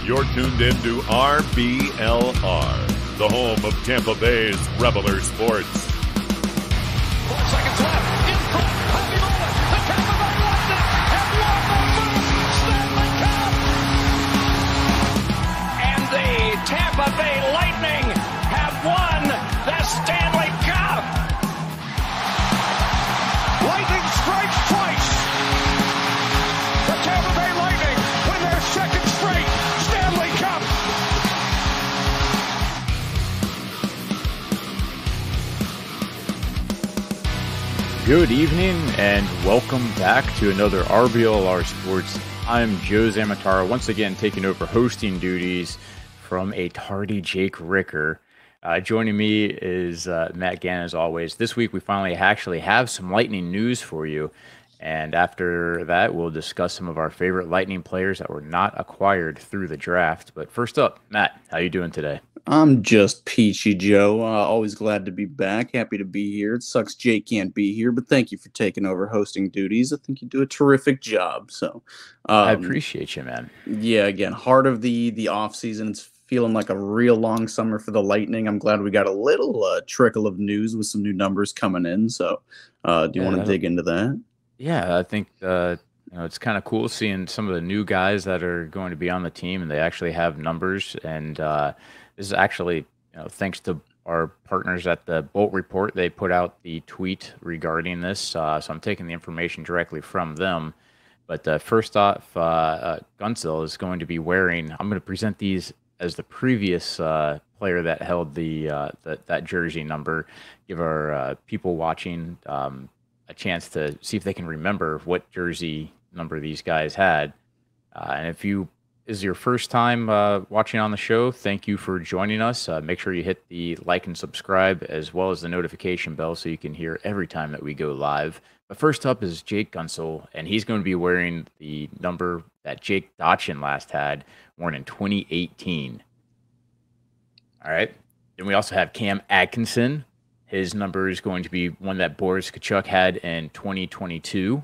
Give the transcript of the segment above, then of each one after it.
You're tuned in to RBLR, the home of Tampa Bay's Reveler Sports. 4 seconds left. In front. Happy moment. The Tampa Bay Lightning have won the first Stanley Cup. And the Tampa Bay Lightning have won the Stanley Cup. Lightning strikes twice. The Tampa Bay Lightning win their second straight Stanley Cup. Good evening and welcome back to another RBLR Sports. I'm Joe Zamatara, once again taking over hosting duties from a tardy Jake Ricker. Joining me is Matt Gann as always. This week we finally actually have some Lightning news for you. And after that, we'll discuss some of our favorite Lightning players that were not acquired through the draft. But first up, Matt, how you doing today? I'm just peachy, Joe. Always glad to be back. Happy to be here. It sucks Jake can't be here, but thank you for taking over hosting duties. I think you do a terrific job. So I appreciate you, man. Yeah, again, heart of the off season. It's feeling like a real long summer for the Lightning. I'm glad we got a little trickle of news with some new numbers coming in. So do you want to dig into that? Yeah, I think it's kind of cool seeing some of the new guys that are going to be on the team, and they actually have numbers. And this is actually, thanks to our partners at the Bolt Report. They put out the tweet regarding this, so I'm taking the information directly from them. But first off, Gunsel is going to be wearing. I'm going to present these as the previous player that held that jersey number. Give our people watching a chance to see if they can remember what jersey number these guys had. And if is your first time watching on the show, thank you for joining us. Make sure you hit the like and subscribe as well as the notification bell so you can hear every time that we go live. But first up is Jake Gunsel, and he's going to be wearing the number that Jake Dotchin last had, worn in 2018. All right. Then we also have Cam Atkinson. His number is going to be one that Boris Tkachuk had in 2022.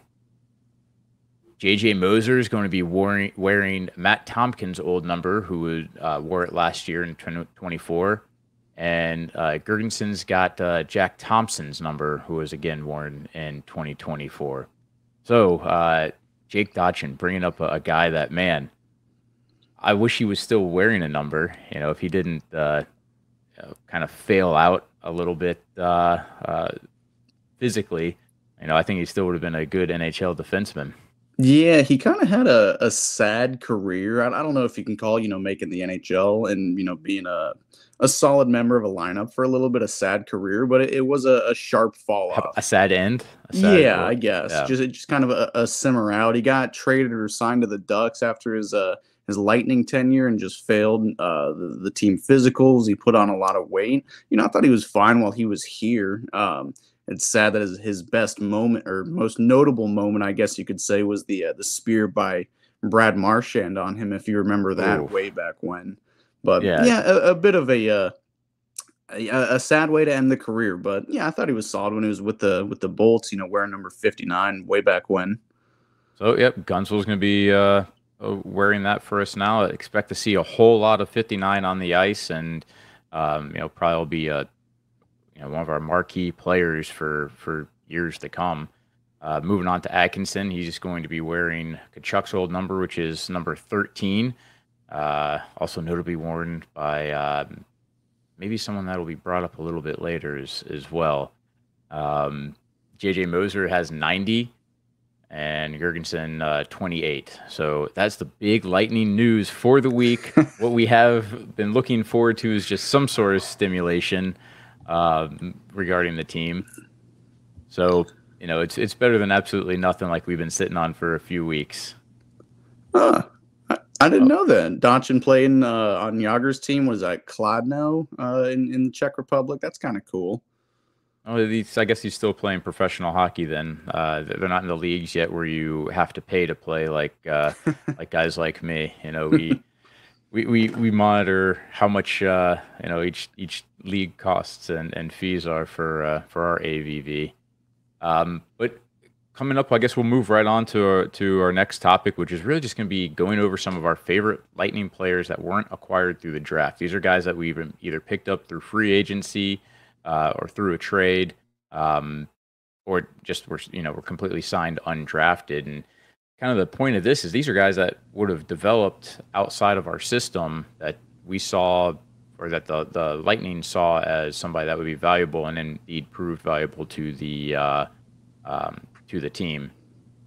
J.J. Moser is going to be wearing Matt Tompkins' old number, who wore it last year in 2024. And Gergensen's got Jack Thompson's number, who was again worn in 2024. So Jake Dotchin bringing up a guy that, man, I wish he was still wearing a number. If he didn't kind of fail out a little bit physically, I think he still would have been a good NHL defenseman. Yeah, he kind of had a sad career. I don't know if you can call, making the NHL and, being a solid member of a lineup for a little bit, a sad career, but it was a sharp fall off. A sad end? I guess. Yeah. Just kind of a simmer out. He got traded or signed to the Ducks after his Lightning tenure and just failed the team physicals. He put on a lot of weight. I thought he was fine while he was here. It's sad that his best moment or most notable moment, I guess you could say, was the spear by Brad Marchand on him, if you remember that way back when. But a bit of a sad way to end the career. But yeah, I thought he was solid when he was with the Bolts, wearing number 59 way back when. So yep, Gunsel's going to be wearing that for us now. I expect to see a whole lot of 59 on the ice, and probably will be one of our marquee players for years to come. Moving on to Atkinson, he's going to be wearing Tkachuk's old number, which is number 13. Also notably worn by maybe someone that will be brought up a little bit later as well. J.J. Moser has 90, and Gergensen 28. So that's the big Lightning news for the week. What we have been looking forward to is just some sort of stimulation regarding the team. So, it's better than absolutely nothing like we've been sitting on for a few weeks. I didn't know that. Dotchin playing on Jágr's team was at Kladno in the Czech Republic. That's kind of cool. Oh, I guess he's still playing professional hockey then. They're not in the leagues yet where you have to pay to play like guys like me. We monitor how much each league costs and fees are for our AVV. But coming up, I guess we'll move right on to our next topic, which is really just going to be going over some of our favorite Lightning players that weren't acquired through the draft. These are guys that we've either picked up through free agency or through a trade, or just were completely signed undrafted. And kind of the point of this is these are guys that would have developed outside of our system that we saw, or that the Lightning saw as somebody that would be valuable, and indeed proved valuable to the team.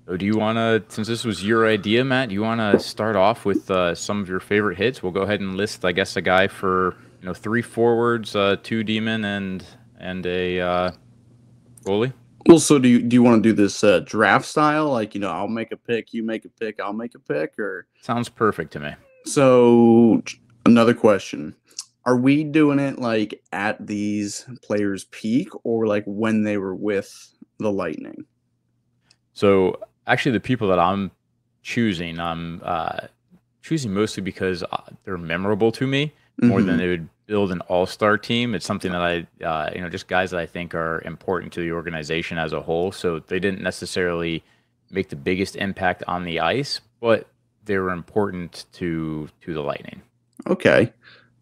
So do you want to, since this was your idea, Matt, do you want to start off with some of your favorite hits? We'll go ahead and list, I guess, a guy for 3 forwards, 2 D-men, and a goalie. Well, so do you want to do this draft style? Like, I'll make a pick, you make a pick, I'll make a pick, or? Sounds perfect to me. So another question. Are we doing it like at these players' peak, or like when they were with the Lightning? So actually the people that I'm choosing mostly because they're memorable to me more than they would build an all-star team. It's something that I, just guys that I think are important to the organization as a whole. So they didn't necessarily make the biggest impact on the ice, but they were important to the Lightning. Okay.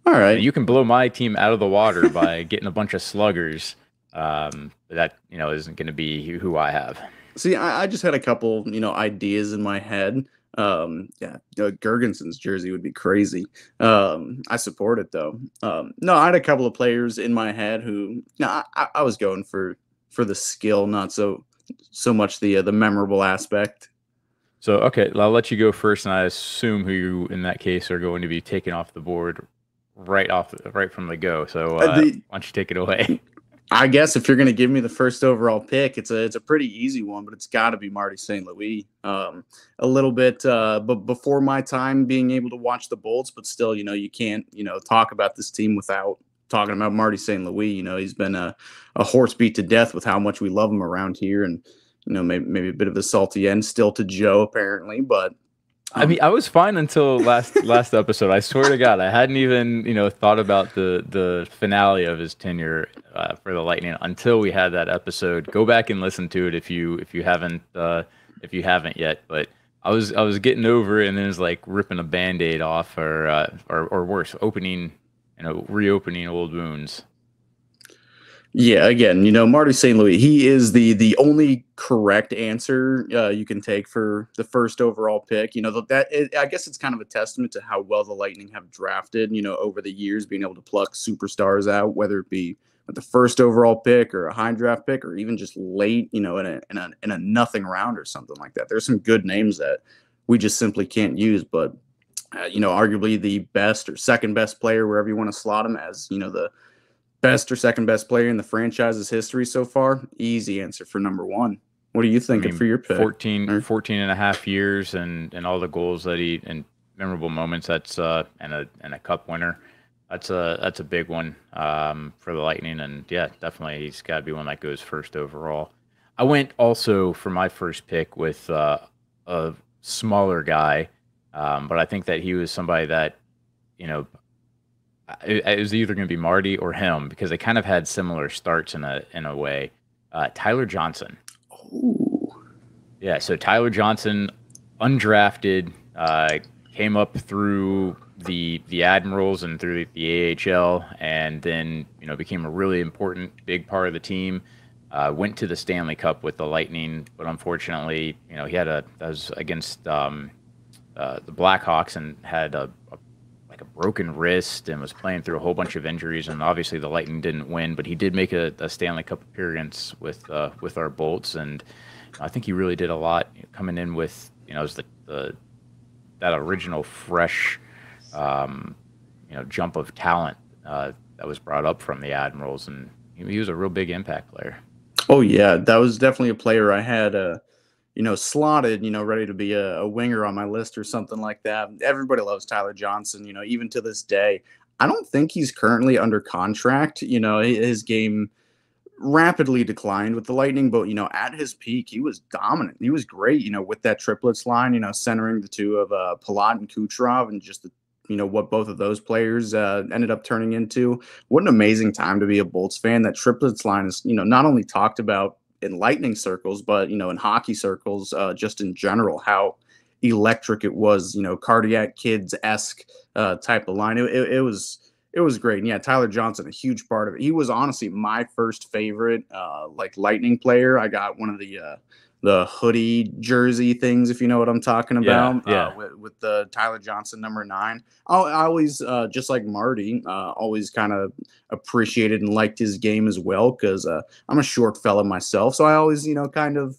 All right. You can blow my team out of the water by getting a bunch of sluggers. That, isn't going to be who I have. See, I just had a couple, ideas in my head. Gergenson's jersey would be crazy. I support it though. No, I had a couple of players in my head who, I was going for the skill, not so much the memorable aspect. So, okay, I'll let you go first, and I assume who you, in that case, are going to be taken off the board right from the go. So, why don't you take it away? I guess if you're going to give me the first overall pick, it's a pretty easy one, but it's got to be Marty St. Louis. A little bit, but before my time being able to watch the Bolts, but still, you can't, talk about this team without talking about Marty St. Louis. He's been a horse beat to death with how much we love him around here, and maybe a bit of a salty end still to Joe apparently, but. I mean, I was fine until last episode. I swear to God, I hadn't even thought about the finale of his tenure for the Lightning until we had that episode. Go back and listen to it if you haven't yet. But I was getting over it, and then it was like ripping a Band-Aid off, or worse, reopening old wounds. Yeah, again, Marty St. Louis, he is the only correct answer you can take for the first overall pick. I guess it's kind of a testament to how well the Lightning have drafted, over the years, being able to pluck superstars out, whether it be at the first overall pick or a high draft pick, or even just late, in a nothing round or something like that. There's some good names that we just simply can't use, but arguably the best or second best player, wherever you want to slot him as, the best or second best player in the franchise's history so far. Easy answer for number 1. What are you thinking for your pick? 14 and a half years and all the goals that he, and memorable moments. That's and a cup winner. That's a big one for the Lightning, and yeah, definitely he's got to be one that goes first overall. I went also for my first pick with a smaller guy, but I think that he was somebody that it was either going to be Marty or him, because they kind of had similar starts in a way. Tyler Johnson. Oh, yeah. So Tyler Johnson, undrafted, came up through the Admirals and through the AHL, and then became a really important big part of the team. Went to the Stanley Cup with the Lightning, but unfortunately, he had that was against the Blackhawks, and had a broken wrist and was playing through a whole bunch of injuries, and obviously the Lightning didn't win, but he did make a Stanley Cup appearance with our Bolts, and I think he really did a lot coming in with as that original fresh jump of talent that was brought up from the Admirals, and he was a real big impact player. Oh yeah, that was definitely a player I had slotted, ready to be a winger on my list or something like that. Everybody loves Tyler Johnson, even to this day. I don't think he's currently under contract. His game rapidly declined with the Lightning, but, at his peak, he was dominant. He was great, with that triplets line, centering the two of Palat and Kucherov, and just what both of those players ended up turning into. What an amazing time to be a Bolts fan. That triplets line is, not only talked about in Lightning circles, but in hockey circles, just in general, how electric it was. Cardiac Kids-esque type of line. It was great. And yeah, Tyler Johnson, a huge part of it. He was honestly my first favorite like Lightning player. I got one of the hoodie jersey things, if you know what I'm talking about. Yeah. With the Tyler Johnson number 9. I always, just like Marty, always kind of appreciated and liked his game as well, because I'm a short fella myself. So I always, kind of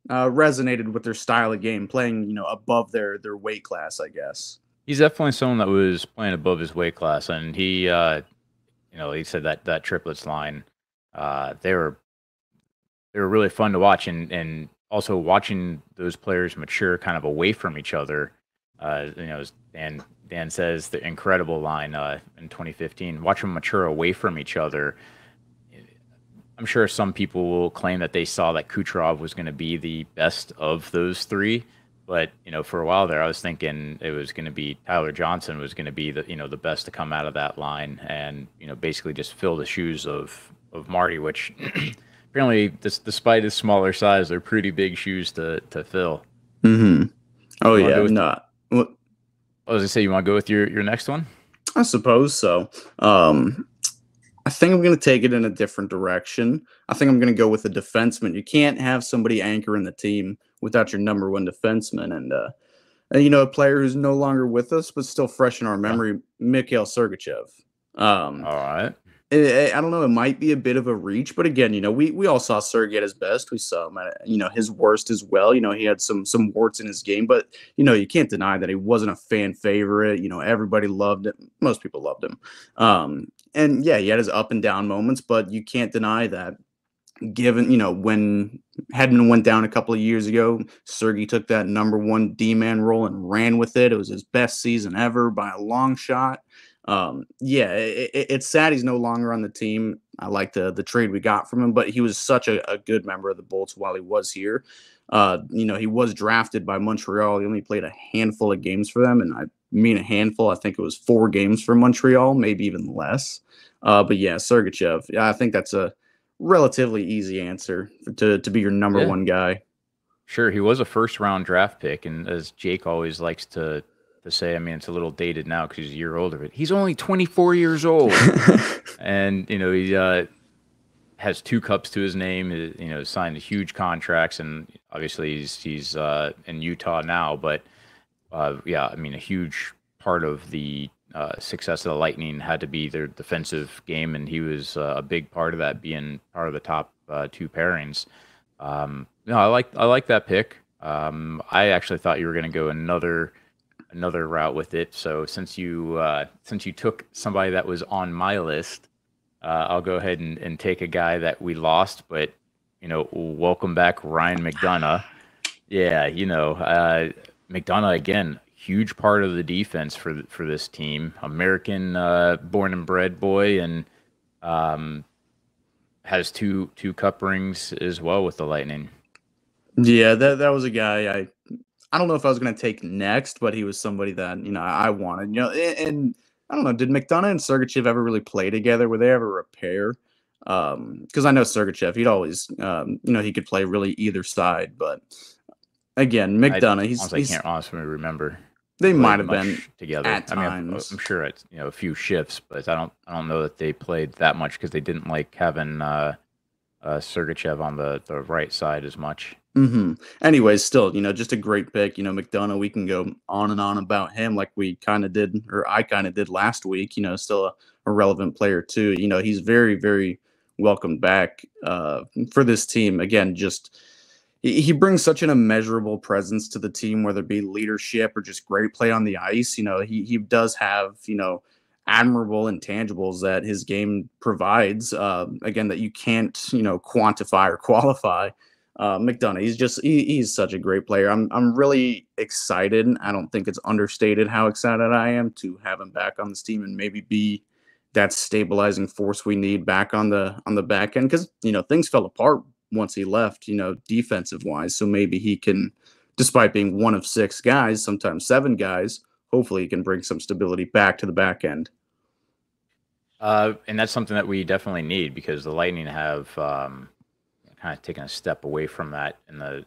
resonated with their style of game, playing, above their weight class, I guess. He's definitely someone that was playing above his weight class, and he, he said that triplets line, they were really fun to watch, and also watching those players mature kind of away from each other. As Dan says, the incredible line in 2015, watch them mature away from each other. I'm sure some people will claim that they saw that Kucherov was going to be the best of those three. But, for a while there, I was thinking it was going to be Tyler Johnson was going to be the best to come out of that line and, basically just fill the shoes of Marty, which apparently, despite his smaller size, they're pretty big shoes to fill. Mm-hmm. Oh, yeah. No. I was going to say, you want to go with your next one? I suppose so. I think I'm going to take it in a different direction. I think I'm going to go with a defenseman. You can't have somebody anchoring the team without your number one defenseman. And a player who's no longer with us, but still fresh in our memory, Mikhail Sergachev. All right. I don't know. It might be a bit of a reach, but again, we all saw Sergey at his best. We saw him at, his worst as well. He had some warts in his game, but, you can't deny that he wasn't a fan favorite. Everybody loved it. Most people loved him. And yeah, he had his up and down moments, but you can't deny that given, when Hedman went down a couple of years ago, Sergey took that number one D-man role and ran with it. It was his best season ever by a long shot. It's sad he's no longer on the team. I like the trade we got from him, but he was such a good member of the Bolts while he was here. He was drafted by Montreal. He only played a handful of games for them, and I mean a handful. I think it was 4 games for Montreal, maybe even less. But yeah, Sergachev. Yeah, I think that's a relatively easy answer to be your number one guy. Sure, he was a first-round draft pick, and as Jake always likes to say, I mean, it's a little dated now because he's a year older, but he's only 24 years old. And, he has 2 cups to his name, signed huge contracts, and obviously he's in Utah now. But, I mean, a huge part of the success of the Lightning had to be their defensive game, and he was a big part of that, being part of the top 2 pairings. I like that pick. I actually thought you were going to go another route with it. So since you took somebody that was on my list, I'll go ahead and take a guy that we lost, but welcome back, Ryan McDonagh. Yeah, McDonagh again, huge part of the defense for this team. American born and bred boy, and has two cup rings as well with the Lightning. Yeah, that was a guy I don't know if I was going to take next, but he was somebody that, I wanted, and I don't know, did McDonagh and Sergachev ever really play together? Were they ever a pair? Because I know Sergachev, he'd always, he could play really either side, but again, McDonagh, I can't honestly remember. They might have been together at times. I'm sure it's, a few shifts, but I don't know that they played that much because they didn't like having Sergachev on the right side as much. Mm-hmm. Anyways, still, just a great pick. McDonagh, we can go on and on about him like we kind of did, or I kind of did last week. Still a relevant player too. He's very, very welcomed back for this team. Again, just he brings such an immeasurable presence to the team, whether it be leadership or just great play on the ice. He does have, admirable intangibles that his game provides, again, that you can't, quantify or qualify. McDonagh, he's such a great player. I'm really excited. I don't think it's understated how excited I am to have him back on this team and maybe be that stabilizing force we need back on the back end, because things fell apart once he left, defensive wise. So maybe he can, despite being one of 6 guys, sometimes 7 guys, hopefully he can bring some stability back to the back end. And that's something that we definitely need, because the Lightning have kind kind of taken a step away from that and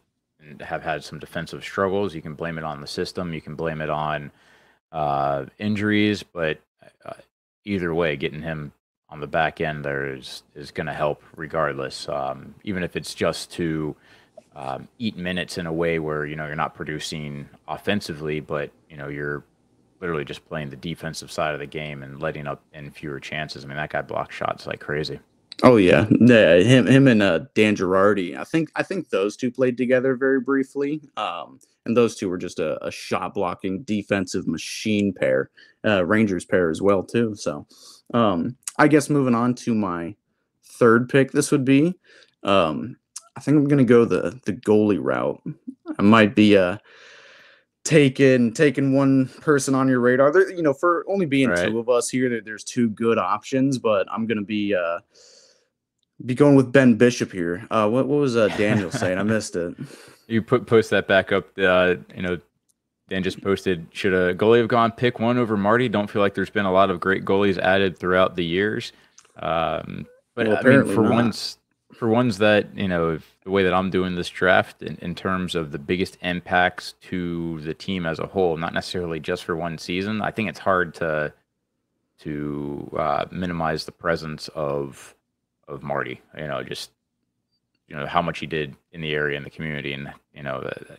have had some defensive struggles. You can blame it on the system. You can blame it on injuries, but either way, getting him on the back end there is going to help regardless. Even if it's just to eat minutes in a way where you're not producing offensively, but you're literally just playing the defensive side of the game and letting up in fewer chances. I mean, that guy blocks shots like crazy. Oh yeah, him and Dan Girardi. I think those two played together very briefly. And those two were just a shot blocking defensive machine pair, Rangers pair as well too. So, I guess moving on to my third pick, this would be, I think I'm gonna go the goalie route. I might be taking one person on your radar. There, for only being two of us here, there's two good options, but I'm gonna be going with Ben Bishop here. What was Daniel saying? I missed it. You post that back up. Dan just posted, should a goalie have gone pick one over Marty? Don't feel like there's been a lot of great goalies added throughout the years. But I mean, for ones that, the way that I'm doing this draft in terms of the biggest impacts to the team as a whole, not necessarily just for one season, I think it's hard to minimize the presence of Marty, just how much he did in the area and the community, and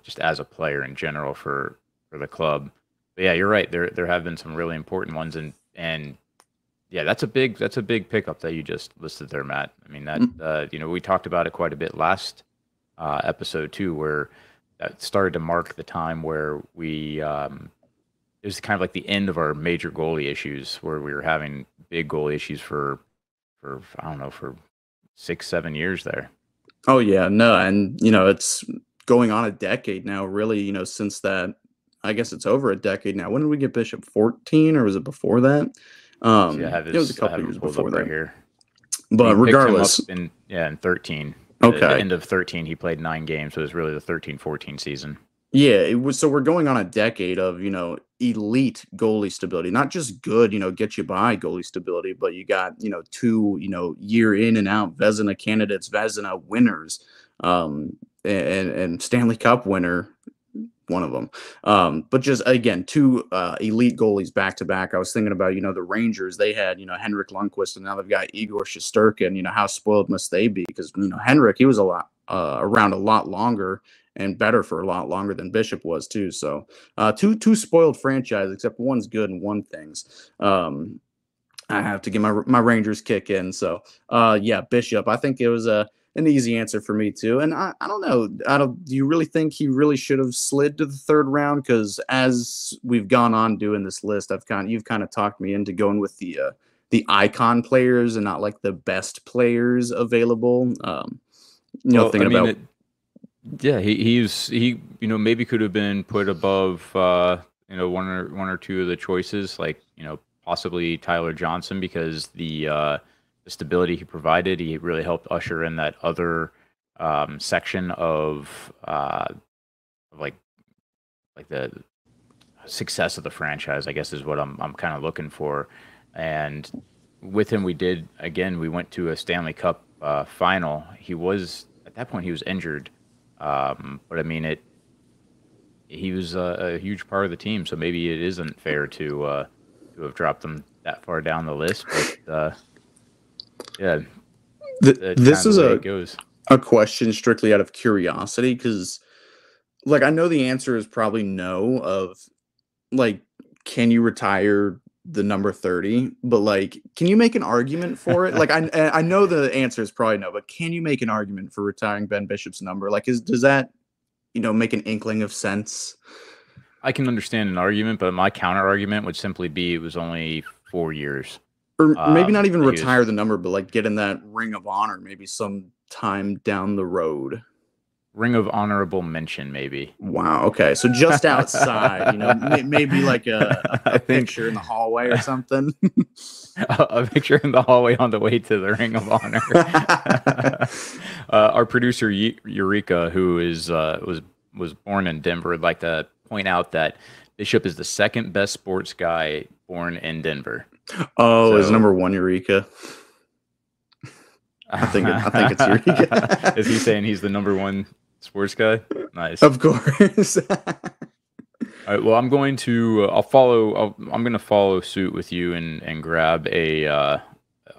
just as a player in general for the club. But yeah, you're right. There have been some really important ones, and yeah, that's a big pickup that you just listed there, Matt. I mean that we talked about it quite a bit last episode too, where that started to mark the time where we it was kind of like the end of our major goalie issues, where we were having big goalie issues for I don't know, for 6-7 years there. Oh yeah, no, and it's going on a decade now, really, since that. I guess it's over a decade now. When did we get Bishop? 14, or was it before that? It was a couple years before that. Right here. But regardless, in 13. Okay. At the end of 13, he played 9 games, so it was really the 13-14 season. Yeah, it was. So we're going on a decade of elite goalie stability, not just good, get you by goalie stability, but you got two year in and out Vezina candidates, Vezina winners, and Stanley Cup winner. One of them. But just again, two elite goalies back to back. I was thinking about, the Rangers, they had, Henrik Lundqvist, and now they've got Igor Shesterkin. How spoiled must they be? Because, Henrik, he was around a lot longer and better for a lot longer than Bishop was too. So two spoiled franchises, except one's good and one thing's. I have to get my Rangers kick in. So yeah, Bishop, I think it was an easy answer for me too. And I don't know. Do you really think he really should have slid to the third round? Because as we've gone on doing this list, you've kind of talked me into going with the icon players and not like the best players available. He maybe could have been put above one or two of the choices, like possibly Tyler Johnson, because the stability he provided, he really helped usher in that other section of like the success of the franchise, I guess, is what I'm kind of looking for. And with him, we went to a Stanley Cup final. At that point he was injured, but I mean he was a huge part of the team, so maybe it isn't fair to have dropped him that far down the list, but yeah, this is a question strictly out of curiosity, because I know the answer is probably no, of can you retire the number 30, but can you make an argument for it? I know the answer is probably no, but can you make an argument for retiring Ben Bishop's number? Does that make an inkling of sense? I can understand an argument, but my counter argument would simply be it was only 4 years. Or maybe not even retire the number, but get in that Ring of Honor maybe some time down the road. Ring of Honorable Mention, maybe. Wow. Okay. So just outside, maybe a picture in the hallway or something. A picture in the hallway on the way to the Ring of Honor. Our producer Eureka, who was born in Denver, would like to point out that Bishop is the second best sports guy born in Denver. Oh, is number 1 Eureka? I think it's Eureka. Is he saying he's the number one sports guy? Nice. Of course. All right. Well, I'm going to I'm going to follow suit with you and grab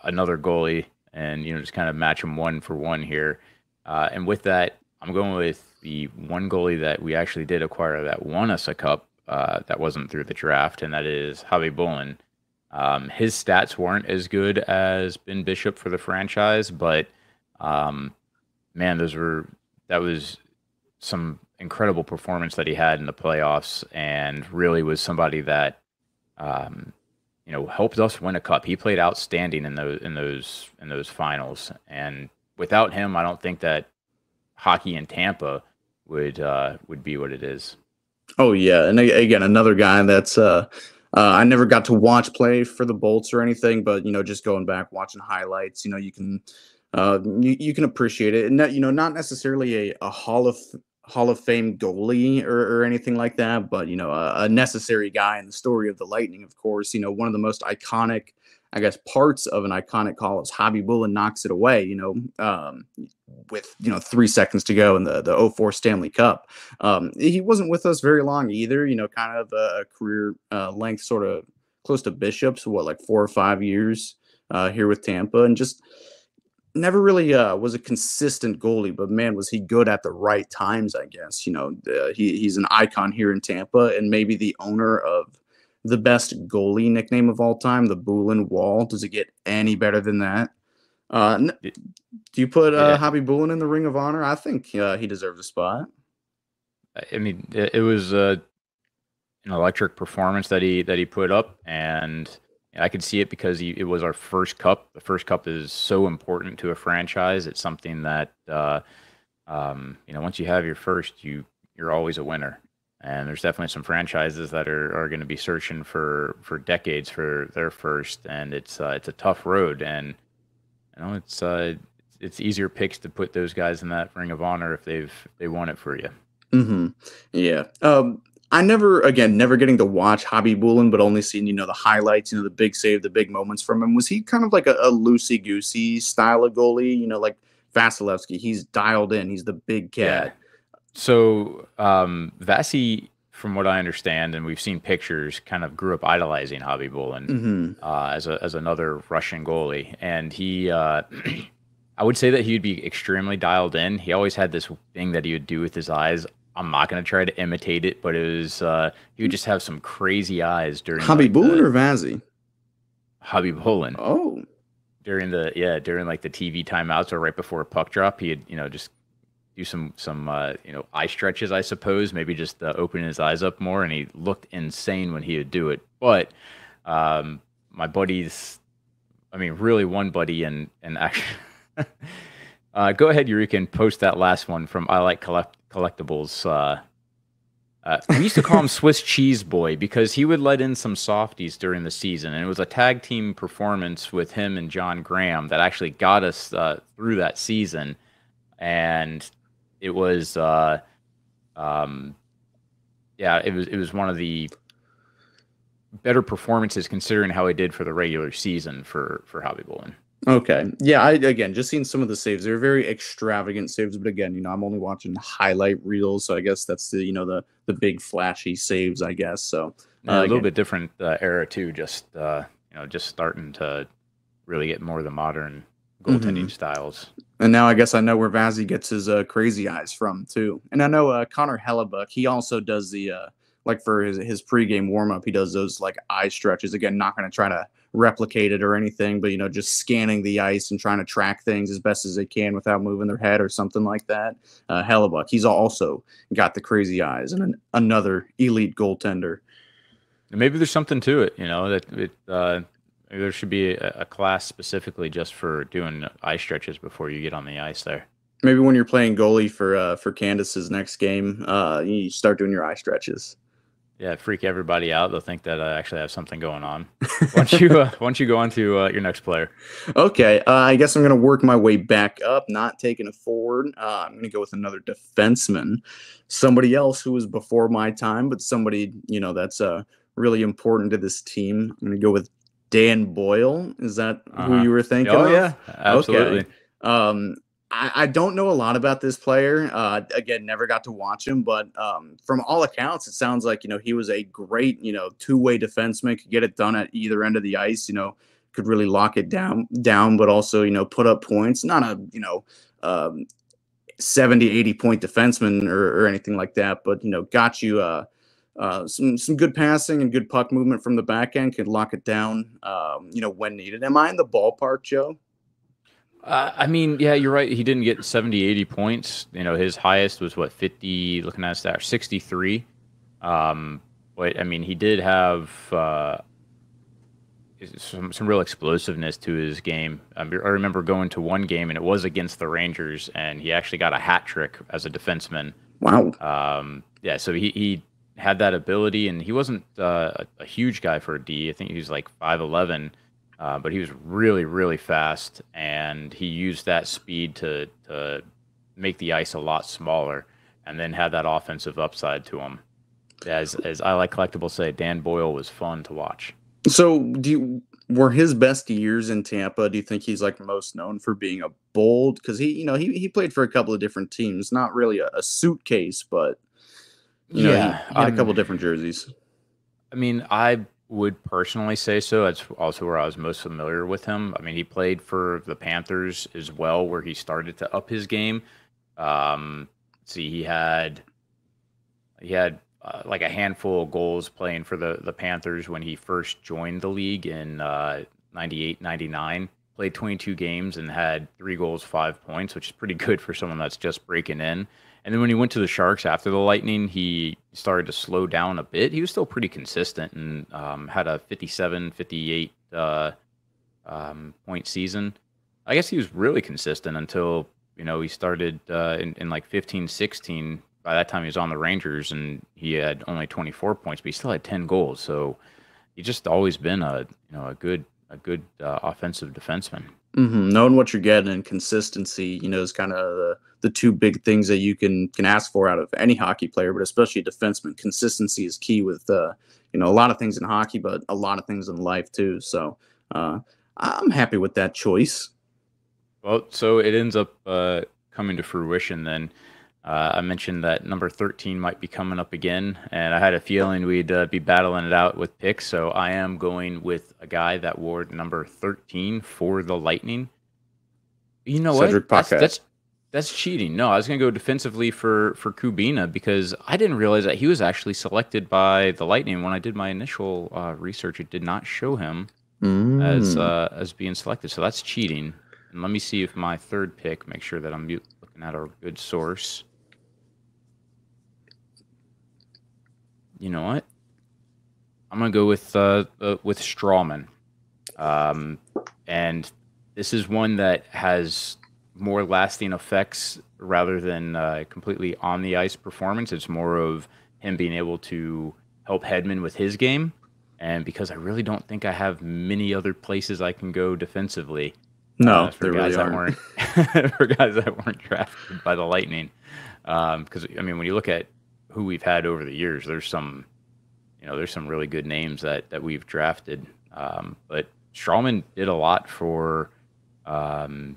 another goalie and just kind of match them 1-for-1 here. And with that, I'm going with the one goalie that we actually did acquire that won us a cup. That wasn't through the draft, and that is Javi Bullen. His stats weren't as good as Ben Bishop for the franchise, but man, that was some incredible performance that he had in the playoffs, and really was somebody that helped us win a cup. He played outstanding in those finals, and without him, I don't think that hockey in Tampa would be what it is. Oh yeah, and again, another guy that's I never got to watch play for the Bolts or anything, but just going back watching highlights, you can appreciate it, and not necessarily a Hall of Fame goalie or anything like that, but a necessary guy in the story of the Lightning. Of course, one of the most iconic, I guess, parts of an iconic call is Javi Bullen knocks it away, with 3 seconds to go in the 2004 Stanley Cup. He wasn't with us very long either, kind of a career length, sort of close to Bishop's, like 4 or 5 years here with Tampa, and just never really was a consistent goalie, but man, was he good at the right times, I guess. He's an icon here in Tampa, and maybe the owner of the best goalie nickname of all time, the Bullen Wall. Does it get any better than that? Do you put Javi Bullen in the Ring of Honor? I think he deserves a spot. I mean, it was an electric performance that he put up, and I could see it because it was our first cup. The first cup is so important to a franchise. It's something that once you have your first, you're always a winner. And there's definitely some franchises that are going to be searching for decades for their first, and it's a tough road. And it's easier picks to put those guys in that Ring of Honor if they won it for you. Mm-hmm. Yeah. I never getting to watch Javi Bullen, but only seeing the highlights, the big save, the big moments from him. Was he kind of like a loosey goosey style of goalie? Like Vasilevsky, he's dialed in. He's the big cat. Yeah. So Vasi, from what I understand, and we've seen pictures, kind of grew up idolizing Javi Bullen as another Russian goalie, and he, I would say that he would be extremely dialed in. He always had this thing that he would do with his eyes. I'm not going to try to imitate it, but it was he would just have some crazy eyes during Javi Bullen or Vasi? Javi Bullen. Oh, during like the TV timeouts or right before a puck drop, he'd just do some eye stretches, I suppose, maybe just open his eyes up more, and he looked insane when he would do it. But my buddies, really one buddy, and actually go ahead, Eureka, and post that last one from I Like Collectibles. We used to call him Swiss Cheese Boy because he would let in some softies during the season, and it was a tag team performance with him and John Graham that actually got us through that season. And it was, it was one of the better performances considering how he did for the regular season for Javi Bullen. Okay. Yeah, again, just seeing some of the saves. They're very extravagant saves, but again, I'm only watching highlight reels, so I guess that's the big flashy saves, I guess. So a little bit different era too, just starting to really get more of the modern goaltending styles. And now I guess I know where Vasi gets his crazy eyes from too. And I know Connor Hellebuck, he also does the like for his pregame warm up, he does those like eye stretches. Again, not going to try to replicate it or anything, but just scanning the ice and trying to track things as best as they can without moving their head or something like that. Hellebuck, he's also got the crazy eyes, and another elite goaltender. Maybe there's something to it, that maybe there should be a class specifically just for doing eye stretches before you get on the ice there. Maybe when you're playing goalie for Candace's next game, you start doing your eye stretches. Yeah, freak everybody out. They'll think that I actually have something going on. Once you go on to your next player. Okay, I guess I'm going to work my way back up, not taking it forward. I'm going to go with another defenseman, somebody else who was before my time, but somebody that's really important to this team. I'm going to go with Dan Boyle. Is that who you were thinking? Oh of? yeah, absolutely. I don't know a lot about this player. Again, never got to watch him, but from all accounts, it sounds like he was a great two-way defenseman. Could get it done at either end of the ice. Could really lock it down, but also put up points. Not a 70, 80 point defenseman or anything like that, but got you some good passing and good puck movement from the back end. Could lock it down when needed. Am I in the ballpark, Joe? I mean, yeah, you're right. He didn't get 70, 80 points. His highest was what, 50, looking at his stat, 63. But I mean, he did have some real explosiveness to his game. I remember going to one game, and it was against the Rangers, and he actually got a hat trick as a defenseman. Wow. Yeah, so he had that ability, and he wasn't a huge guy for a D. I think he was like 5'11". But he was really, really fast, and he used that speed to make the ice a lot smaller, and then had that offensive upside to him. As I like collectibles say, Dan Boyle was fun to watch. So, were his best years in Tampa? Do you think he's like most known for being a bold? Because he played for a couple of different teams, not really a suitcase, but he had a couple different jerseys. I mean, I would personally say so. That's also where I was most familiar with him. I mean, he played for the Panthers as well, where he started to up his game. He had like a handful of goals playing for the Panthers when he first joined the league in 98, 99. Played 22 games and had 3 goals, 5 points, which is pretty good for someone that's just breaking in. And then when he went to the Sharks after the Lightning, he started to slow down a bit. He was still pretty consistent and had a 57, 58 point season. I guess he was really consistent until, he started in like 15, 16. By that time, he was on the Rangers, and he had only 24 points, but he still had 10 goals. So he's just always been a good offensive defenseman. Mm-hmm. Knowing what you're getting and consistency, is kind of the two big things that you can ask for out of any hockey player, but especially a defenseman. Consistency is key with a lot of things in hockey, but a lot of things in life too. So I'm happy with that choice. Well, so it ends up coming to fruition then. I mentioned that number 13 might be coming up again, and I had a feeling we'd be battling it out with picks, so I am going with a guy that wore number 13 for the Lightning. You know Cedric what? Paquette. That's cheating. No, I was going to go defensively for Kubina because I didn't realize that he was actually selected by the Lightning. When I did my initial research, it did not show him as being selected, so that's cheating. And let me see if my third pick, make sure that I'm looking at a good source. You know what? I'm gonna go with Strawman, and this is one that has more lasting effects rather than completely on the ice performance. It's more of him being able to help Hedman with his game, and because I really don't think I have many other places I can go defensively. No, for guys that weren't for guys that weren't drafted by the Lightning, because I mean, when you look at who we've had over the years, there's some really good names that we've drafted. But Strawman did a lot for Hedman,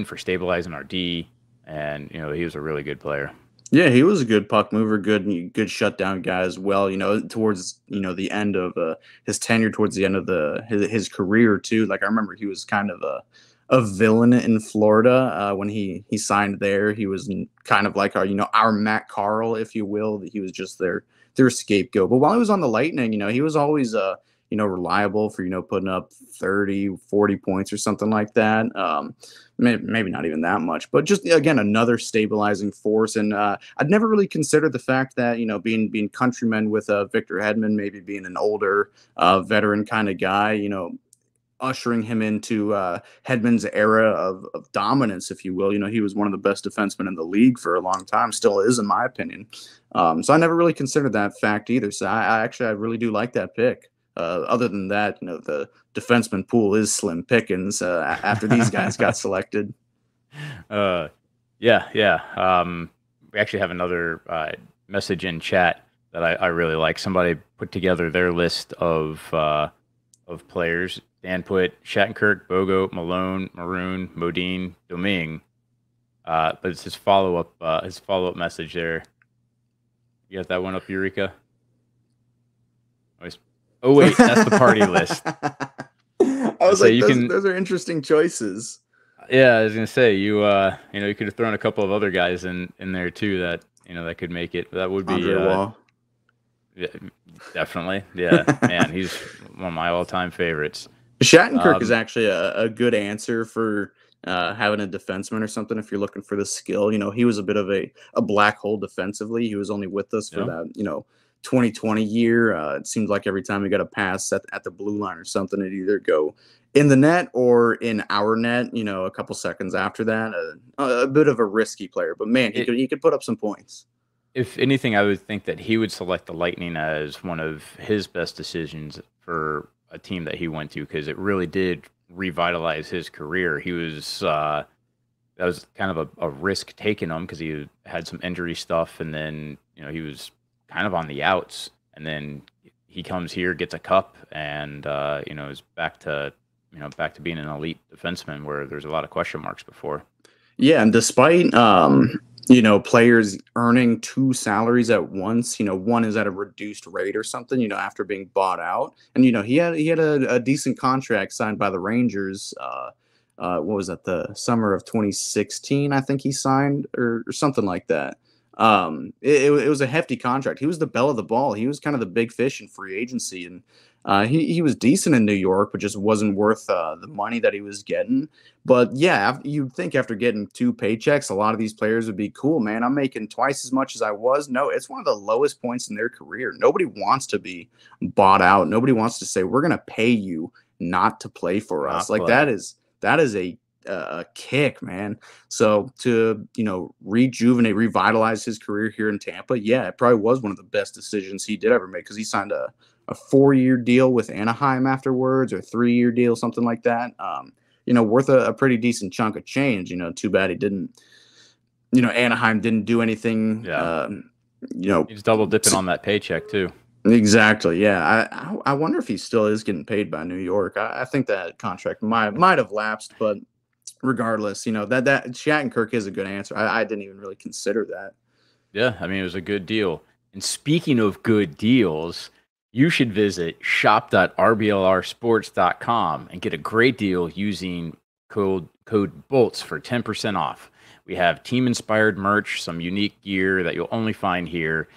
for stabilizing our D, and he was a really good player. Yeah, he was a good puck mover, good shutdown guy as well. Towards the end of his tenure, towards the end of his career too. Like I remember, he was kind of a villain in Florida when he signed there. He was kind of like our Matt Carl, if you will. He was just their scapegoat. But while he was on the Lightning, he was always reliable for putting up 30, 40 points or something like that. Maybe not even that much, but just again another stabilizing force. And I'd never really considered the fact that being countrymen with Victor Hedman, maybe being an older veteran kind of guy, ushering him into Hedman's era of dominance, if you will. He was one of the best defensemen in the league for a long time, still is in my opinion. So I never really considered that fact either. So I really do like that pick. Other than that, the defenseman pool is slim pickings after these guys got selected. Yeah. We actually have another message in chat that I really like. Somebody put together their list of players. Dan put Shattenkirk, Bogo, Malone, Maroon, Modine, Domingue. But it's his follow-up message there. You got that one up, Eureka? Oh wait, that's the party list. I was like, those are interesting choices. Yeah, I was gonna say you could have thrown a couple of other guys in there too that that could make it. That would be yeah, definitely. Yeah, man, he's one of my all-time favorites. Shattenkirk is actually a good answer for having a defenseman or something if you're looking for the skill. He was a bit of a black hole defensively. He was only with us for that 2020 year. It seemed like every time we got a pass at the blue line or something, it'd either go in the net or in our net. A couple seconds after that, a bit of a risky player, but man, he could put up some points. If anything, I would think that he would select the Lightning as one of his best decisions for a team that he went to, because it really did revitalize his career. He was that was kind of a risk taking him because he had some injury stuff, and then he was kind of on the outs, and then he comes here, gets a cup, and is back to being an elite defenseman where there's a lot of question marks before. Yeah, and despite players earning two salaries at once, one is at a reduced rate or something, after being bought out, and he had a decent contract signed by the Rangers. What was that, the summer of 2016? I think he signed or something like that. It was a hefty contract. He was the belle of the ball. He was kind of the big fish in free agency, and he was decent in New York, but just wasn't worth the money that he was getting. But yeah, you'd think after getting two paychecks, a lot of these players would be cool, man. I'm making twice as much as I was. No, it's one of the lowest points in their career. Nobody wants to be bought out. Nobody wants to say, we're going to pay you not to play for us. Like that is a kick, man. So to revitalize his career here in Tampa, yeah, it probably was one of the best decisions he did ever make, because he signed a 4-year deal with Anaheim afterwards, or 3-year deal, something like that. Worth a pretty decent chunk of change. Too bad he didn't. Anaheim didn't do anything. Yeah. He's double dipping on that paycheck too. Exactly. Yeah. I wonder if he still is getting paid by New York. I think that contract might have lapsed, but regardless, that Shattenkirk is a good answer. I didn't even really consider that. Yeah, I mean, it was a good deal. And speaking of good deals, you should visit shop.rblrsports.com and get a great deal using code BOLTS for 10% off. We have team-inspired merch, some unique gear that you'll only find here.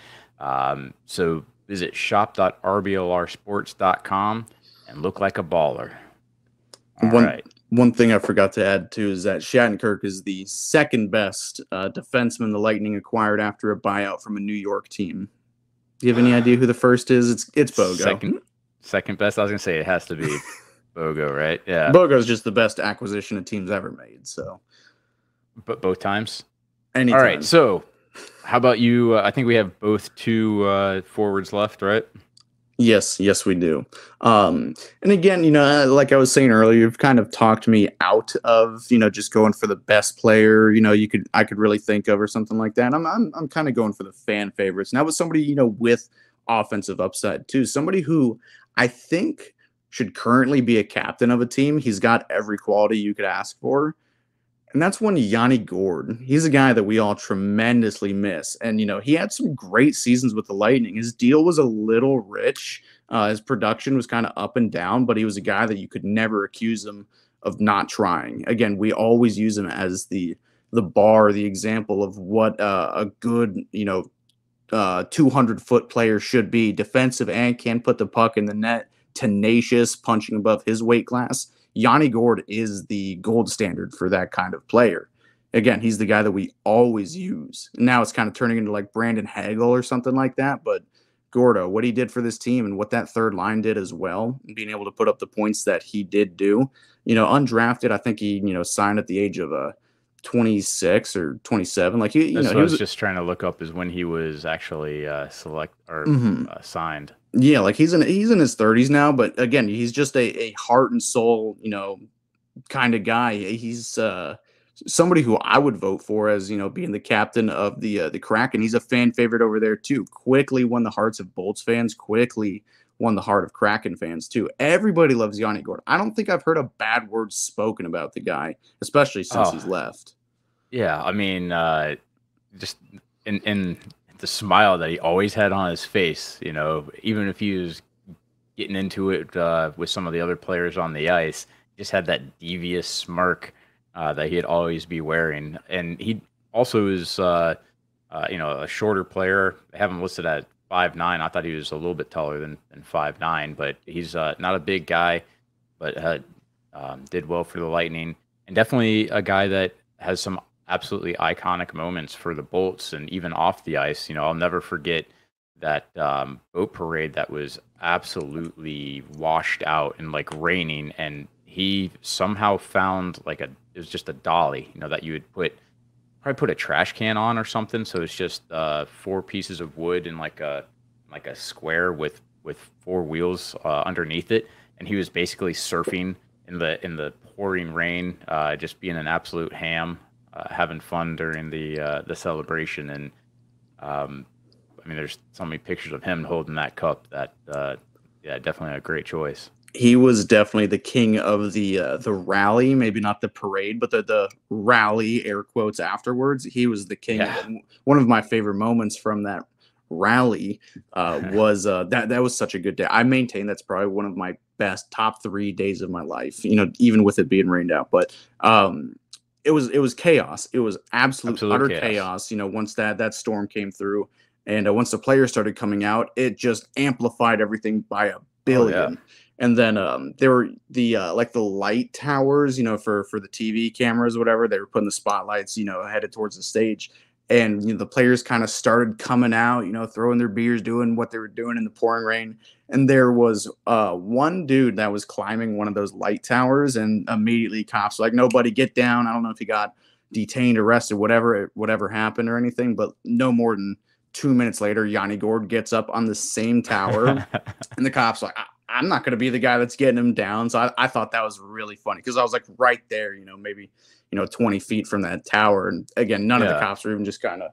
So visit shop.rblrsports.com and look like a baller. All right. One thing I forgot to add, too, is that Shattenkirk is the second best defenseman the Lightning acquired after a buyout from a New York team. Do you have any idea who the first is? It's Bogo. Second best? I was going to say it has to be Bogo, right? Yeah. Bogo's just the best acquisition a team's ever made. So, but both times? Anytime. All right, so how about you? I think we have both two forwards left, right? Yes, we do. And again, like I was saying earlier, you've kind of talked me out of, just going for the best player, I could really think of, or something like that. I'm kind of going for the fan favorites. And that was somebody, with offensive upside too. Somebody who I think should currently be a captain of a team. He's got every quality you could ask for. And that's one Yanni Gourde. He's a guy that we all tremendously miss. And, he had some great seasons with the Lightning. His deal was a little rich. His production was kind of up and down, but he was a guy that you could never accuse him of not trying. Again, we always use him as the bar, the example of what a good, 200-foot player should be. Defensive and can put the puck in the net. Tenacious, punching above his weight class. Yanni Gourde is the gold standard for that kind of player. Again, he's the guy that we always use. Now it's kind of turning into like Brandon Hagel or something like that. But Gordo, what he did for this team and what that third line did as well, being able to put up the points that he did do. Undrafted, I think he, signed at the age of 26 or 27. Like he was just trying to look up is when he was actually signed. Yeah, like he's in his 30s now, but again, he's just a heart and soul, kind of guy. He's somebody who I would vote for as, being the captain of the Kraken. He's a fan favorite over there too. Quickly won the hearts of Bolts fans, quickly won the heart of Kraken fans too. Everybody loves Yanni Gourde. I don't think I've heard a bad word spoken about the guy, especially since he's left. Yeah, I mean, just in the smile that he always had on his face, you know, even if he was getting into it with some of the other players on the ice, just had that devious smirk that he'd always be wearing. And he also is, you know, a shorter player. I have him listed at 5'9". I thought he was a little bit taller than 5'9", but he's not a big guy, but did well for the Lightning. And definitely a guy that has some absolutely iconic moments for the Bolts and even off the ice. You know, I'll never forget that boat parade that was absolutely washed out and like raining, and he somehow found like it was just a dolly, you know, that you would probably put a trash can on or something. So it's just 4 pieces of wood and like a square with 4 wheels underneath it, and he was basically surfing in the pouring rain, just being an absolute ham. Having fun during the celebration, and I mean, there's so many pictures of him holding that cup. That yeah, definitely a great choice. He was definitely the king of the rally, maybe not the parade, but the rally, air quotes, afterwards. He was the king of it. One of my favorite moments from that rally was that was such a good day. I maintain that's probably one of my best top 3 days of my life. You know, even with it being rained out, but. It was chaos. It was absolute utter chaos. You know, once that storm came through, and once the players started coming out, it just amplified everything by a billion. Oh, yeah. And then there were the like the light towers, you know, for the TV cameras, whatever. They were putting the spotlights, you know, headed towards the stage, and you know, the players kind of started coming out, you know, throwing their beers, doing what they were doing in the pouring rain. And there was one dude that was climbing one of those light towers, and immediately cops were like, nobody get down. I don't know if he got detained, arrested, whatever happened or anything, but no more than 2 minutes later, Yanni Gourde gets up on the same tower, and the cops are like, I'm not going to be the guy that's getting him down. So I thought that was really funny because I was like right there, you know, maybe, you know, 20 feet from that tower. And again, none of the cops were even just kind of.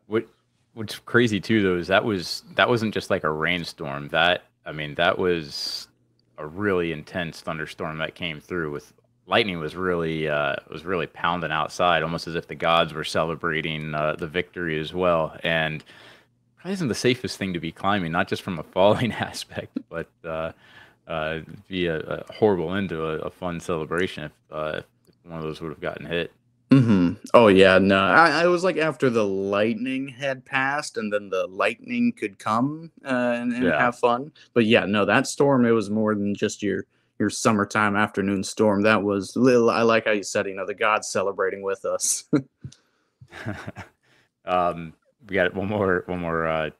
What's crazy too, though, is that wasn't just like a rainstorm. That was a really intense thunderstorm that came through. With lightning was really pounding outside, almost as if the gods were celebrating the victory as well. And probably isn't the safest thing to be climbing, not just from a falling aspect, but be a horrible end to a fun celebration if one of those would have gotten hit. Mm-hmm. Oh yeah, no. I was like after the lightning had passed, and then the lightning could come and have fun. But yeah, no, that storm, it was more than just your summertime afternoon storm. That was little. I like how you said, you know, the gods celebrating with us. We got one more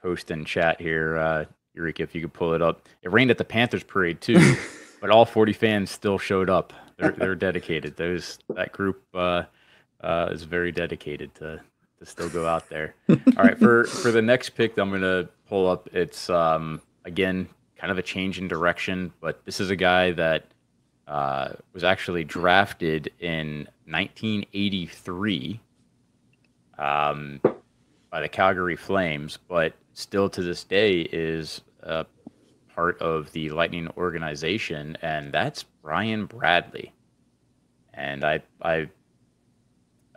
post in chat here, Eureka, if you could pull it up. It rained at the Panthers parade too, but all 40 fans still showed up. They're dedicated. That group is very dedicated to still go out there. All right, for the next pick that I'm gonna pull up, it's again kind of a change in direction, but this is a guy that was actually drafted in 1983 by the Calgary Flames, but still to this day is part of the Lightning organization, and that's Brian Bradley. And I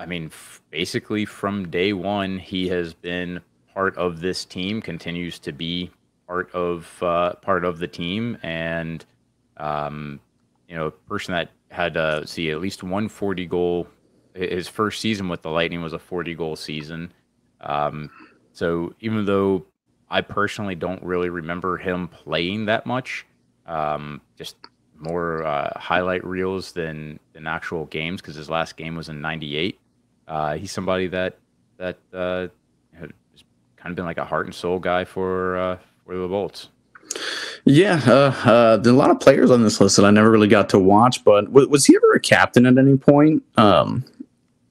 mean, basically from day one, he has been part of this team, continues to be part of the team, and you know, a person that had at least one 40 goal. His first season with the Lightning was a 40 goal season. So even though I personally don't really remember him playing that much, just more highlight reels than actual games, because his last game was in '98. He's somebody that has kind of been like a heart and soul guy for the Bolts. Yeah, there are a lot of players on this list that I never really got to watch, but was he ever a captain at any point?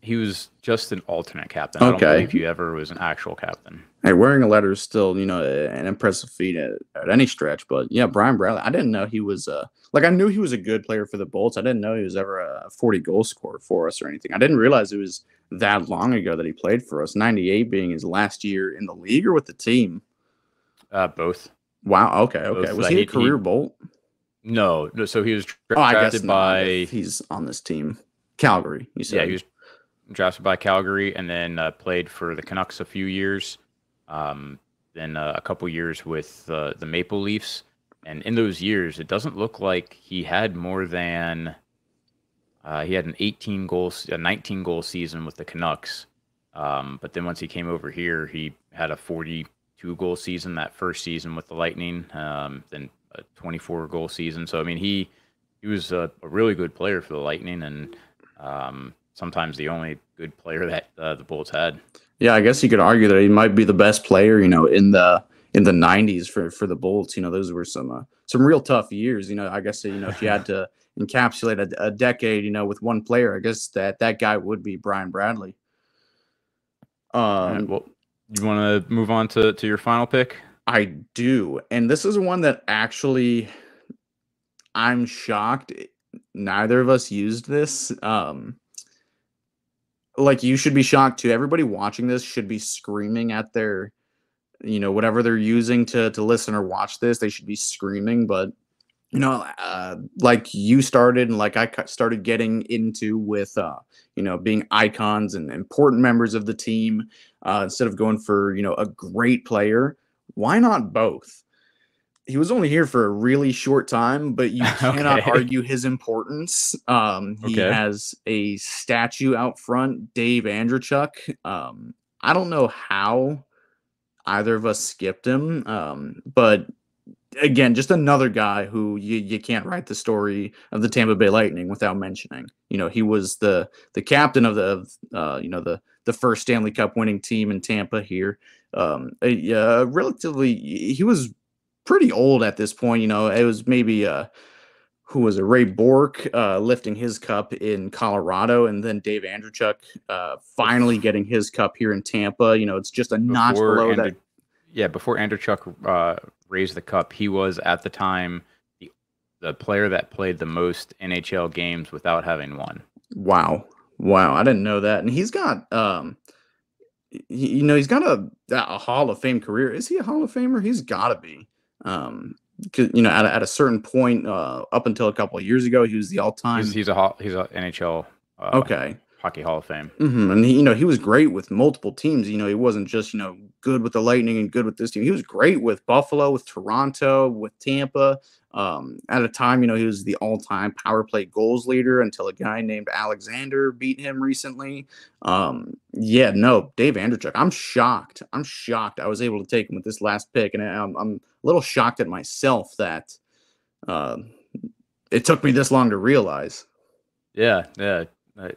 He was just an alternate captain. Okay. I don't believe he ever was an actual captain. Hey, wearing a letter is still, you know, an impressive feat at any stretch. But yeah, Brian Bradley, I didn't know he was I knew he was a good player for the Bolts. I didn't know he was ever a 40 goal scorer for us or anything. I didn't realize it was that long ago that he played for us. 98 being his last year in the league or with the team. Both. Wow. Okay. Okay. Both, Was he a career Bolt? No. So he was I guess drafted not, by. if he's on this team, Calgary. You said. Yeah, he was drafted by Calgary, and then played for the Canucks a few years. Then a couple years with the Maple Leafs, and in those years, it doesn't look like he had more than he had a 19 goal season with the Canucks. But then once he came over here, he had a 42 goal season that first season with the Lightning. Then a 24 goal season. So I mean, he was a really good player for the Lightning, and sometimes the only good player that the Bolts had. Yeah, I guess you could argue that he might be the best player, in the 90s for the Bolts. Those were some real tough years. I guess if you had to encapsulate a decade, with one player, I guess that guy would be Brian Bradley. All right, well, you want to move on to your final pick? I do, and this is one that actually I'm shocked neither of us used this. Like, you should be shocked too. Everybody watching this should be screaming at their, whatever they're using to listen or watch this. They should be screaming, but like you started and like I started getting into with, being icons and important members of the team, instead of going for, a great player. Why not both? He was only here for a really short time, but you cannot argue his importance. He has a statue out front, Dave Andreychuk. I don't know how either of us skipped him, but again, just another guy who you can't write the story of the Tampa Bay Lightning without mentioning. He was the captain of the first Stanley Cup winning team in Tampa here. Relatively, he was pretty old at this point. It was maybe who was it? Ray Bourque lifting his cup in Colorado, and then Dave Andreychuk finally getting his cup here in Tampa. It's just a notch below that. Yeah, before Andreychuk raised the cup, he was at the time the player that played the most NHL games without having won. Wow, I didn't know that. And he's got he's got a Hall of Fame career. Is he a Hall of Famer? He's got to be. Because at a certain point, up until a couple of years ago, he was the all-time. He's a NHL Hockey Hall of Fame. And he was great with multiple teams. He wasn't just good with the Lightning and good with this team. He was great with Buffalo, with Toronto, with Tampa. At a time, he was the all-time power play goals leader until a guy named Alexander beat him recently. Dave Andreychuk. I'm shocked. I was able to take him with this last pick, and I'm a little shocked at myself that it took me this long to realize. Yeah. A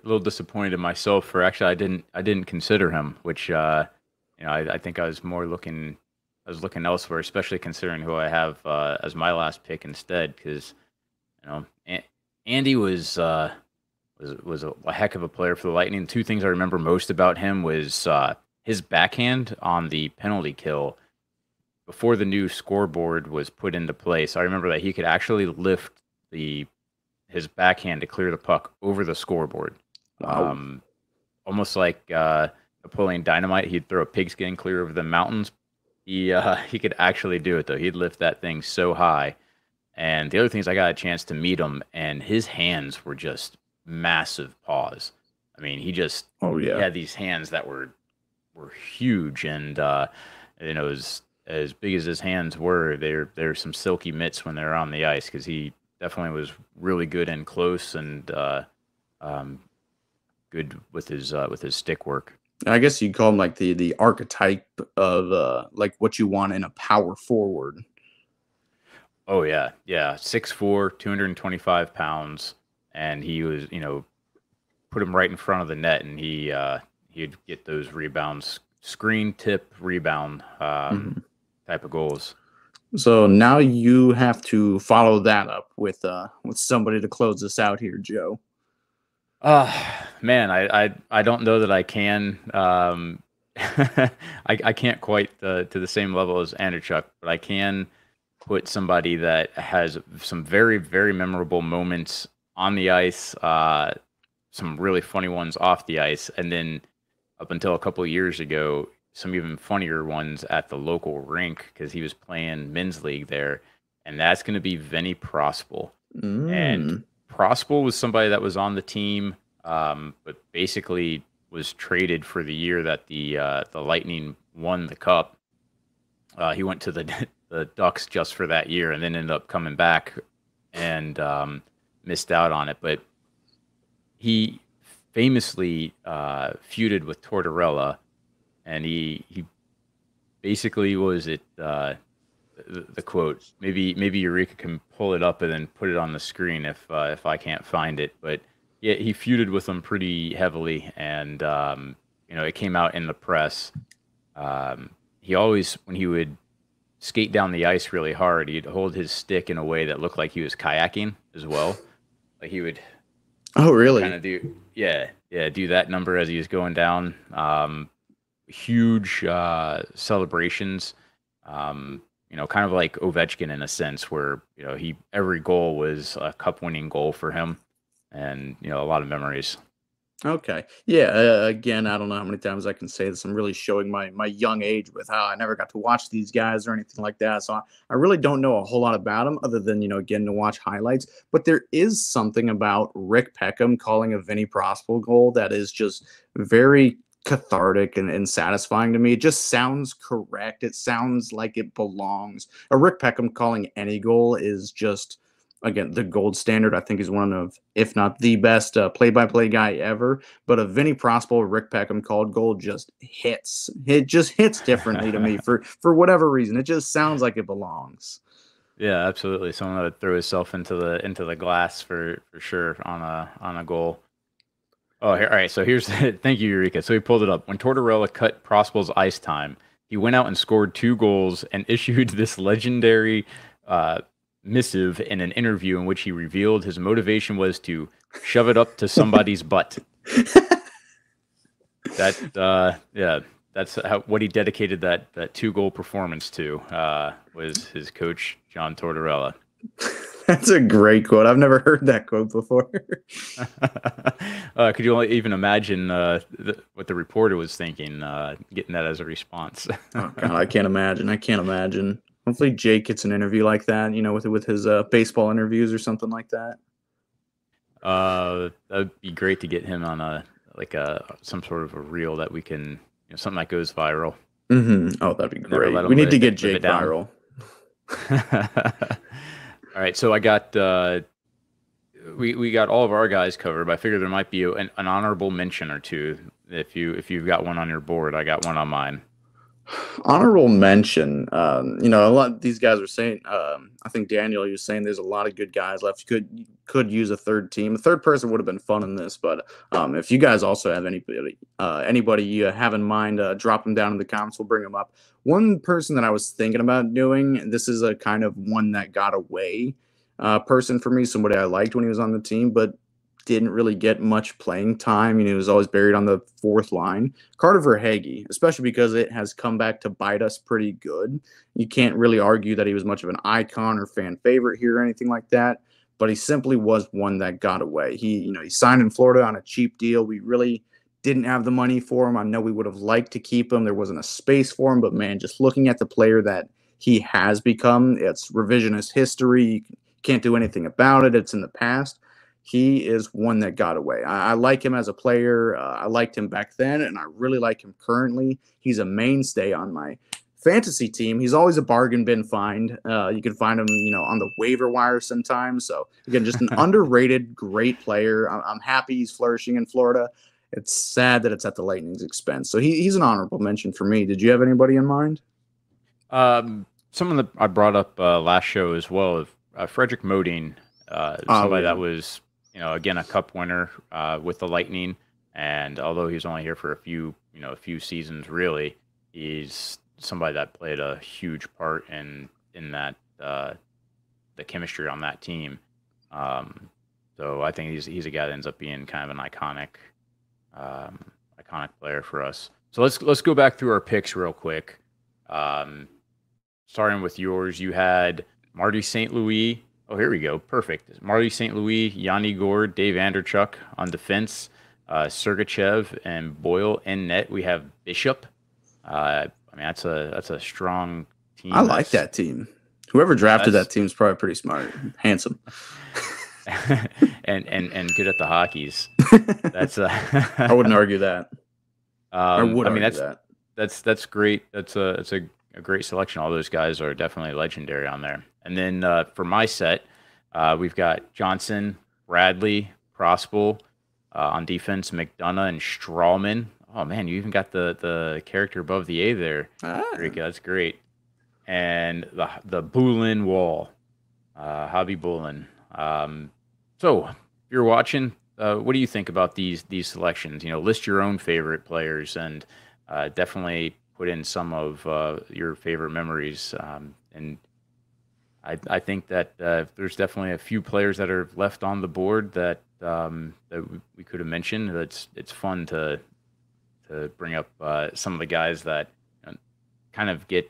little disappointed in myself for actually I didn't consider him, which I think I was looking elsewhere, especially considering who I have as my last pick instead, because Andy was a heck of a player for the Lightning. Two things I remember most about him was his backhand on the penalty kill before the new scoreboard was put into place. I remember that he could actually lift his backhand to clear the puck over the scoreboard. Wow. Almost like Napoleon Dynamite. He'd throw a pigskin clear over the mountains. He could actually do it, though. He'd lift that thing so high. And the other thing is I got a chance to meet him, and his hands were just massive paws. I mean, he had these hands that were huge, and as big as his hands were, there's some silky mitts when they're on the ice, because he definitely was really good in close and good with his stick work. I guess you'd call him like the archetype of like what you want in a power forward. Oh yeah. 6'4", 225 pounds, and he was put him right in front of the net, and he'd get those rebounds, screen tip rebound type of goals. So now you have to follow that up with somebody to close this out here, Joe. Man, I don't know that I can. I can't quite to the same level as Andreychuk, but I can put somebody that has some very, very memorable moments on the ice, some really funny ones off the ice, and then up until a couple of years ago, some even funnier ones at the local rink because he was playing men's league there, and that's going to be Vinny Prospal. And Prospal was somebody that was on the team, but basically was traded for the year that the Lightning won the Cup. He went to the Ducks just for that year, and then ended up coming back and missed out on it. But he famously feuded with Tortorella, and he basically was it the quote. Maybe Eureka can pull it up and then put it on the screen if I can't find it. But yeah, he feuded with them pretty heavily, and it came out in the press. He always, when he would skate down the ice really hard, he'd hold his stick in a way that looked like he was kayaking as well. Like he would. Oh, really? Kind of do that number as he was going down. Huge celebrations. Kind of like Ovechkin in a sense, where every goal was a cup-winning goal for him, and a lot of memories. Okay. Yeah. Again, I don't know how many times I can say this. I'm really showing my young age with how I never got to watch these guys or anything like that. So I really don't know a whole lot about them other than, again, to watch highlights. But there is something about Rick Peckham calling a Vinny Prospal goal that is just very cathartic and satisfying to me. It just sounds correct. It sounds like it belongs. A Rick Peckham calling any goal is just, again, the gold standard. I think he's one of, if not the best play-by-play guy ever. But a Vinny Prospal, Rick Peckham called goal just hits. It just hits differently to me for whatever reason. It just sounds like it belongs. Yeah, absolutely. Someone that would throw himself into the glass for sure on a goal. Oh, here, all right. So here's thank you, Eureka. So he pulled it up. When Tortorella cut Prospal's ice time, he went out and scored 2 goals and issued this legendary missive in an interview in which he revealed his motivation was to shove it up to somebody's butt. That's what he dedicated that 2-goal performance to, was his coach, John Tortorella. That's a great quote. I've never heard that quote before. Could you even imagine what the reporter was thinking, getting that as a response? Oh, God, I can't imagine. Hopefully Jake gets an interview like that, with his baseball interviews or something like that. That'd be great to get him on some sort of a reel that we can, something that goes viral. Mm-hmm. Oh, that'd be great. We need to get Jake viral. All right, so I got we got all of our guys covered, but I figured there might be an honorable mention or two. If you've got one on your board, I got one on mine. Honorable mention. A lot of these guys are saying. I think Daniel, you're saying there's a lot of good guys left. You could use a third team. A third person would have been fun in this, but if you guys also have anybody you have in mind, drop them down in the comments. We'll bring them up. One person that I was thinking about doing. This is a kind of one that got away person for me. Somebody I liked when he was on the team, but didn't really get much playing time. He was always buried on the 4th line. Carter Verhaeghe, especially because it has come back to bite us pretty good. You can't really argue that he was much of an icon or fan favorite here or anything like that, but he simply was one that got away. He signed in Florida on a cheap deal. We really didn't have the money for him. I know we would have liked to keep him. There wasn't a space for him, but man, just looking at the player that he has become, it's revisionist history. You can't do anything about it. It's in the past. He is one that got away. I like him as a player. I liked him back then, and I really like him currently. He's a mainstay on my fantasy team. He's always a bargain bin find. You can find him, on the waiver wire sometimes. So, again, just an underrated, great player. I'm happy he's flourishing in Florida. It's sad that it's at the Lightning's expense. So he's an honorable mention for me. Did you have anybody in mind? Someone that I brought up last show as well, Frederick Modine, somebody that was, again, a cup winner with the Lightning. And although he's only here for a few seasons, really, he's somebody that played a huge part in that the chemistry on that team. So I think he's a guy that ends up being kind of an iconic player for us. So let's go back through our picks real quick. Starting with yours, you had Marty St. Louis. Oh, here we go. Perfect. Marty St. Louis, Yanni Gourde, Dave Anderchuk on defense, Sergachev and Boyle in net. We have Bishop. I mean, that's a strong team. I like that team. Whoever drafted that team is probably pretty smart, handsome, and good at the hockeys. That's I wouldn't argue that. I mean, that's great. It's a great selection. All those guys are definitely legendary on there. And then for my set, we've got Johnson, Bradley, Prospel on defense, McDonough, and Strawman. Oh man, you even got the character above the A there. That's great. And the Bulin wall, Hobby Bulin. So if you're watching, what do you think about these selections? List your own favorite players and definitely put in some of your favorite memories. And I think that there's definitely a few players that are left on the board that we could have mentioned. It's fun to bring up some of the guys that kind of get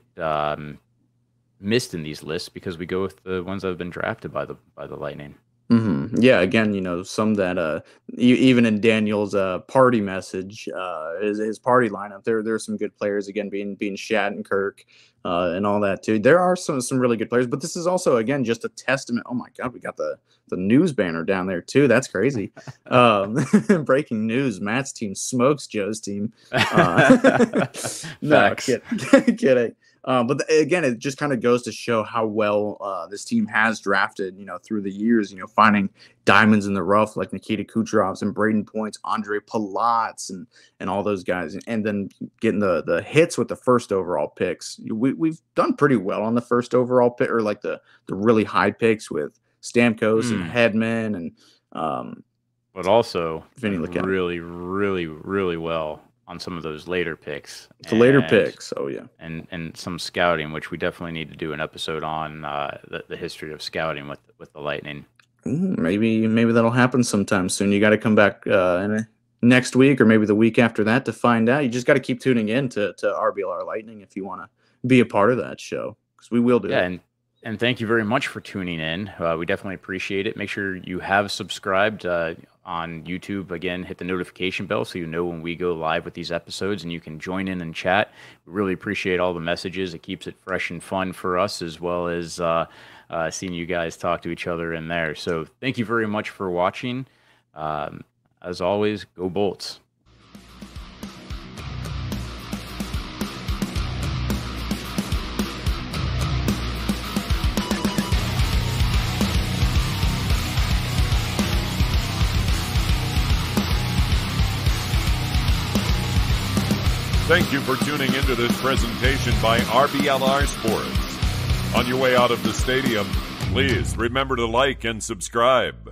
missed in these lists because we go with the ones that have been drafted by the Lightning. Mm-hmm. Yeah, again, some that even in Daniel's party message, his party lineup, there's some good players again being Shattenkirk and all that too. There are some really good players, but this is also again just a testament. Oh my God, we got the news banner down there too. That's crazy. Breaking news: Matt's team smokes Joe's team. No, kidding. But again, it just kind of goes to show how well this team has drafted, through the years, finding diamonds in the rough like Nikita Kucherovs and Braden Points, Andre Palat's and all those guys. And then getting the hits with the first overall picks. We've done pretty well on the first overall pick, or like the really high picks with Stamkos and Hedman and but also Vinny Lecount. Really, really, really well on some of those later picks. Later picks, oh yeah. And some scouting, which we definitely need to do an episode on the history of scouting with the Lightning. Maybe that'll happen sometime soon. You got to come back next week or maybe the week after that to find out. You just got to keep tuning in to RBLR Lightning if you want to be a part of that show, because we will do it. And thank you very much for tuning in. We definitely appreciate it. Make sure you have subscribed on YouTube. Again, hit the notification bell so you know when we go live with these episodes and you can join in and chat. We really appreciate all the messages. It keeps it fresh and fun for us, as well as seeing you guys talk to each other in there. So thank you very much for watching. As always, go Bolts. Thank you for tuning into this presentation by RBLR Sports. On your way out of the stadium, please remember to like and subscribe.